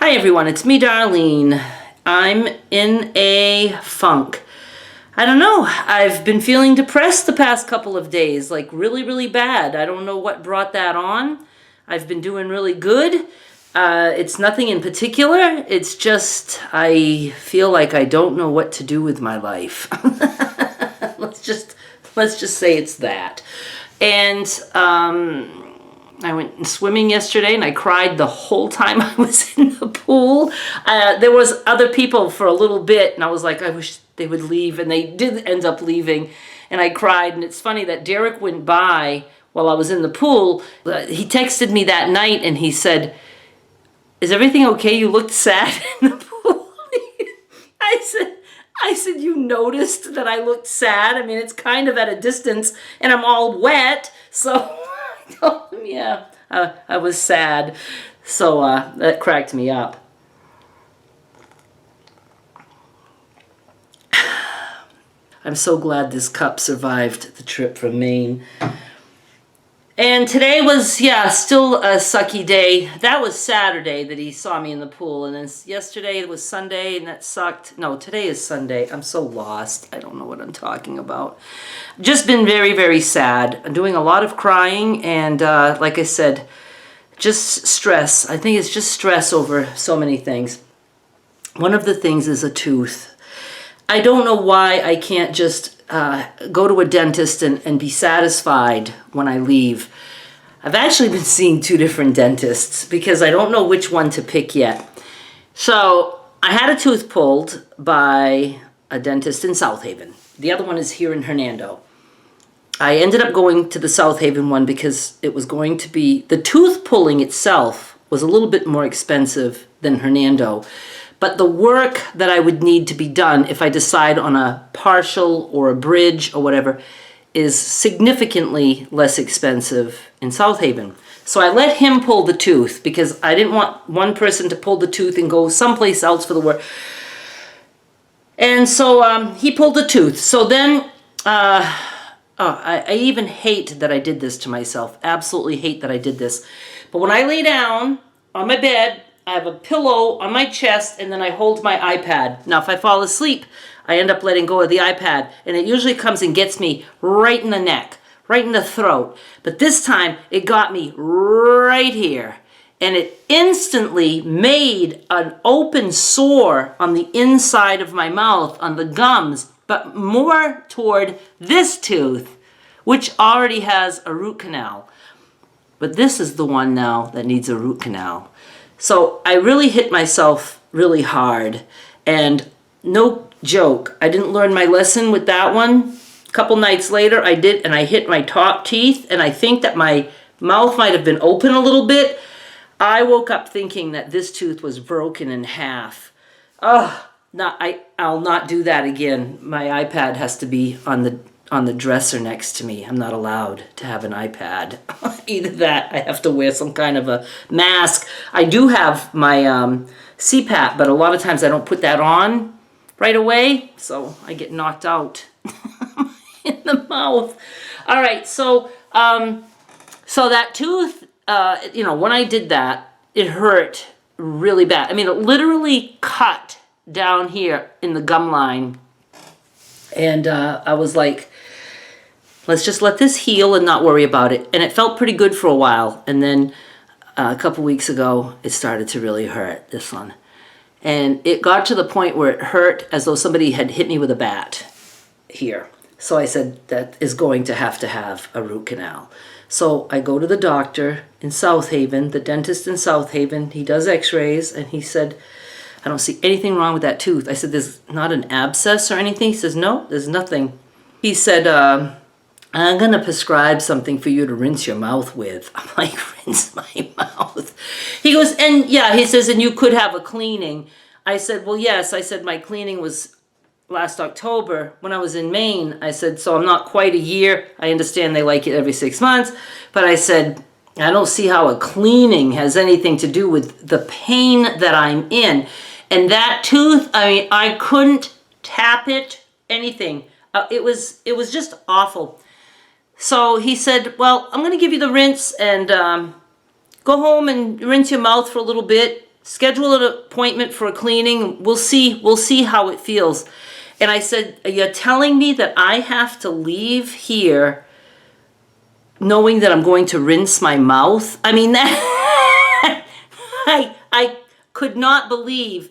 Hi everyone, it's me, Darlene. I'm in a funk. I don't know, I've been feeling depressed the past couple of days, like really bad. I don't know what brought that on. I've been doing really good. It's nothing in particular. It's just I feel like I don't know what to do with my life. let's just say it's that. And I went swimming yesterday and I cried the whole time I was in the pool. There was other people for a little bit and I was like, I wish they would leave, and they did end up leaving, and I cried. And it's funny that Derek went by while I was in the pool. He texted me that night and he said, "Is everything okay? You looked sad in the pool." I said, "You noticed that I looked sad? I mean, it's kind of at a distance and I'm all wet." So yeah, I was sad. So that cracked me up. I'm so glad this cup survived the trip from Maine. And today was, yeah, still a sucky day. That was Saturday that he saw me in the pool. And then yesterday it was Sunday and that sucked. No, today is Sunday. I'm so lost. I don't know what I'm talking about. Just been very sad. I'm doing a lot of crying and like I said, just stress. I think it's just stress over so many things. One of the things is a tooth. I don't know why I can't just go to a dentist and be satisfied when I leave. I've actually been seeing 2 different dentists because I don't know which one to pick yet. So I had a tooth pulled by a dentist in South Haven. The other one is here in Hernando. I ended up going to the South Haven one because it was going to be, the tooth pulling itself was a little bit more expensive than Hernando. But the work that I would need to be done if I decide on a partial or a bridge or whatever is significantly less expensive in South Haven. So I let him pull the tooth because I didn't want one person to pull the tooth and go someplace else for the work. And so he pulled the tooth. So then, I even hate that I did this to myself. Absolutely hate that I did this. But when I lay down on my bed, I have a pillow on my chest and then I hold my iPad. Now, if I fall asleep, I end up letting go of the iPad and it usually comes and gets me right in the neck, right in the throat. But this time it got me right here and it instantly made an open sore on the inside of my mouth, on the gums, but more toward this tooth, which already has a root canal. But this is the one now that needs a root canal. So I really hit myself really hard, and no joke, I didn't learn my lesson with that one. A couple nights later I did, and I hit my top teeth, and I think that my mouth might have been open a little bit. I woke up thinking that this tooth was broken in half. I'll not do that again. My iPad has to be on the dresser next to me. I'm not allowed to have an iPad. Either that, I have to wear some kind of a mask. I do have my CPAP, but a lot of times I don't put that on right away, so I get knocked out in the mouth. All right, so that tooth, when I did that, it hurt really bad. I mean, it literally cut down here in the gum line, and I was like, let's just let this heal and not worry about it. And it felt pretty good for a while. And then a couple weeks ago, it started to really hurt, this one. And it got to the point where it hurt as though somebody had hit me with a bat here. So I said, that is going to have a root canal. So I go to the doctor in South Haven, the dentist in South Haven. He does x-rays, and he said, I don't see anything wrong with that tooth. I said, there's not an abscess or anything? He says, no, there's nothing. He said, I'm going to prescribe something for you to rinse your mouth with. I'm like, rinse my mouth? He goes, and yeah, he says, and you could have a cleaning. I said, well, yes. I said, my cleaning was last October when I was in Maine. I said, so I'm not quite a year. I understand they like it every 6 months. But I said, I don't see how a cleaning has anything to do with the pain that I'm in. And that tooth, I mean, I couldn't tap it, anything. It was just awful. So he said, well, I'm going to give you the rinse and go home and rinse your mouth for a little bit, schedule an appointment for a cleaning. We'll see how it feels. And I said, you're telling me that I have to leave here knowing that I'm going to rinse my mouth? I mean, that I could not believe.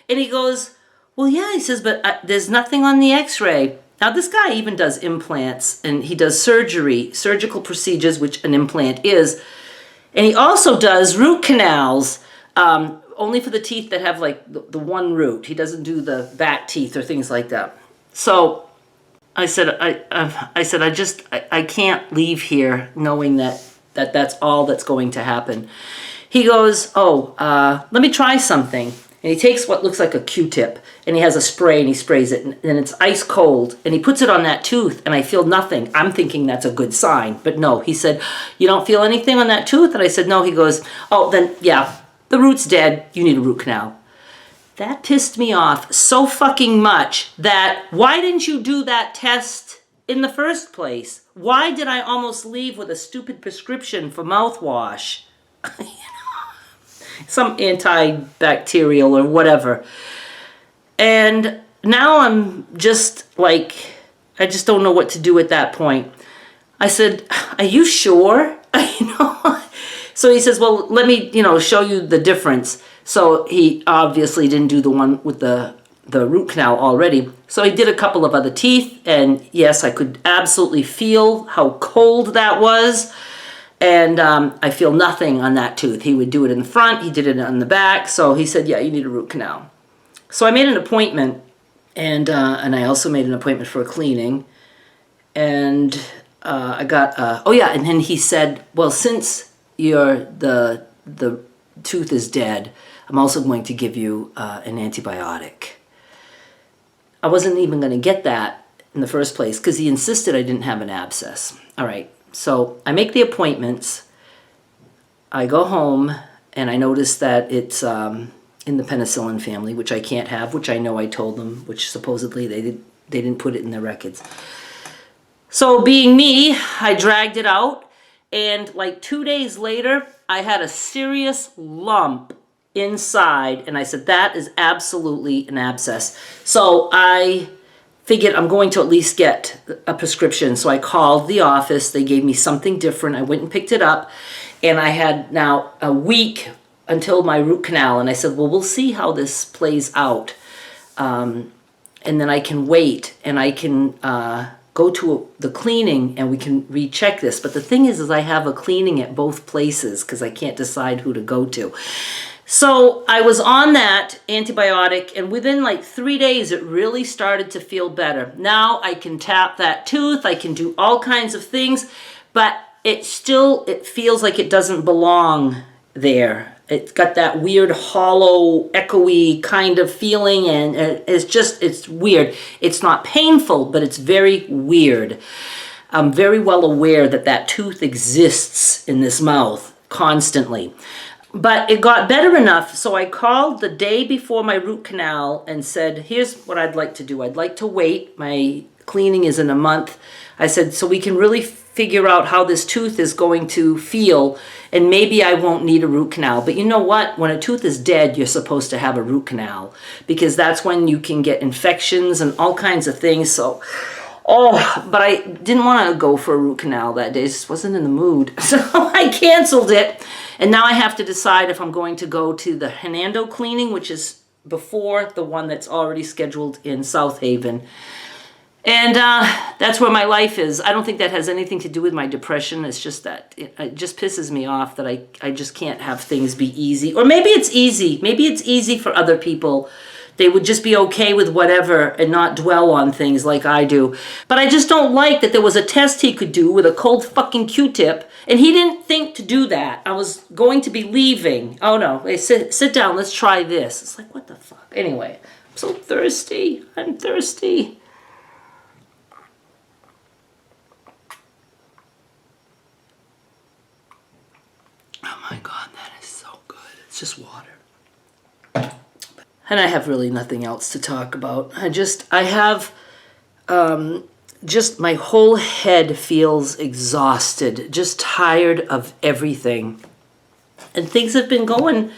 And he goes, well, yeah, he says, but there's nothing on the x-ray. Now, this guy even does implants, and he does surgical procedures, which an implant is. And he also does root canals, only for the teeth that have like the one root. He doesn't do the back teeth or things like that. So I said, I can't leave here knowing that's all that's going to happen. He goes, let me try something. And he takes what looks like a Q-tip, and he has a spray, and he sprays it, and it's ice cold, and he puts it on that tooth, and I feel nothing. I'm thinking that's a good sign, but no. He said, you don't feel anything on that tooth? And I said, no. He goes, oh, then, yeah, the root's dead. You need a root canal. That pissed me off so fucking much that why didn't you do that test in the first place? Why did I almost leave with a stupid prescription for mouthwash? Some antibacterial or whatever. And now I'm just like, I just don't know what to do at that point. I said, are you sure? So he says, well, let me, show you the difference. So he obviously didn't do the one with the root canal already. So he did a couple of other teeth, and yes, I could absolutely feel how cold that was. And I feel nothing on that tooth. He would do it in the front. He did it on the back. So he said, yeah, you need a root canal. So I made an appointment, and I also made an appointment for a cleaning. And I got, and then he said, well, since the tooth is dead, I'm also going to give you an antibiotic. I wasn't even going to get that in the first place because he insisted I didn't have an abscess. All right. So I make the appointments, I go home, and I notice that it's in the penicillin family, which I can't have, which I know I told them, which supposedly they didn't put it in their records. So being me, I dragged it out, and like 2 days later, I had a serious lump inside, and I said, that is absolutely an abscess. So I figured I'm going to at least get a prescription. So I called the office. They gave me something different. I went and picked it up, and I had now a week until my root canal. And I said, well, we'll see how this plays out. And then I can wait, and I can go to the cleaning, and we can recheck this. But the thing is I have a cleaning at both places because I can't decide who to go to. So I was on that antibiotic, and within like 3 days, it really started to feel better. Now I can tap that tooth. I can do all kinds of things, but it feels like it doesn't belong there. It's got that weird, hollow, echoey kind of feeling, and it's weird. It's not painful, but it's very weird. I'm very well aware that tooth exists in this mouth constantly. But it got better enough, so I called the day before my root canal and said, here's what I'd like to do. I'd like to wait. My cleaning is in a month. I said, so we can really figure out how this tooth is going to feel, and maybe I won't need a root canal. But you know what? When a tooth is dead, you're supposed to have a root canal, because that's when you can get infections and all kinds of things. So, but I didn't want to go for a root canal that day. I just wasn't in the mood. So I canceled it. And now I have to decide if I'm going to go to the Hernando cleaning, which is before the one that's already scheduled in South Haven. And that's where my life is. I don't think that has anything to do with my depression. It's just that it just pisses me off that I just can't have things be easy. Or maybe it's easy. Maybe it's easy for other people. They would just be okay with whatever and not dwell on things like I do. But I just don't like that there was a test he could do with a cold fucking Q-tip, and he didn't think to do that. I was going to be leaving. Oh no, hey, sit down, let's try this. It's like, what the fuck? Anyway, I'm so thirsty. I'm thirsty. Oh my God, that is so good. It's just water. And I have really nothing else to talk about. Just my whole head feels exhausted, just tired of everything. And things have been going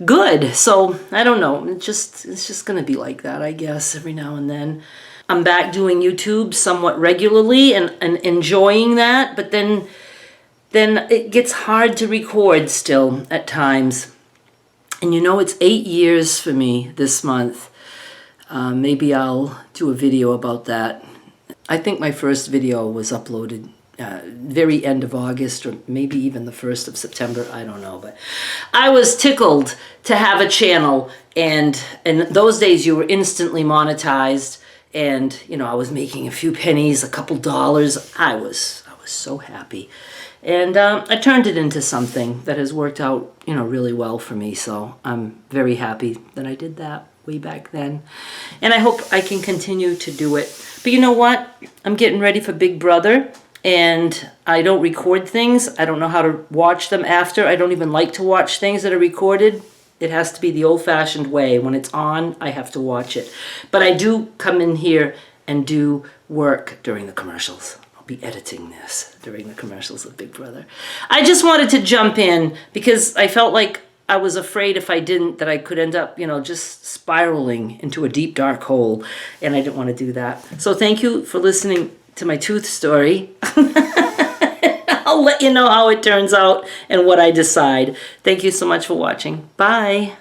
good. So I don't know. It's just gonna be like that, I guess, every now and then. I'm back doing YouTube somewhat regularly and enjoying that, but then it gets hard to record still at times. And you know, it's 8 years for me this month. Maybe I'll do a video about that. I think my first video was uploaded very end of August, or maybe even the 1st of September. I don't know, but I was tickled to have a channel, and in those days you were instantly monetized, and you know, I was making a few pennies, a couple dollars. I was so happy, and I turned it into something that has worked out, you know, really well for me. So I'm very happy that I did that way back then, and I hope I can continue to do it. But you know what? I'm getting ready for Big Brother, and I don't record things. I don't know how to watch them after. I don't even like to watch things that are recorded. It has to be the old-fashioned way. When it's on, I have to watch it. But I do come in here and do work during the commercials. I'll be editing this during the commercials of Big Brother. I just wanted to jump in because I felt like I was afraid if I didn't that I could end up, you know, just spiraling into a deep, dark hole. And I didn't want to do that. So thank you for listening to my tooth story. I'll let you know how it turns out and what I decide. Thank you so much for watching. Bye.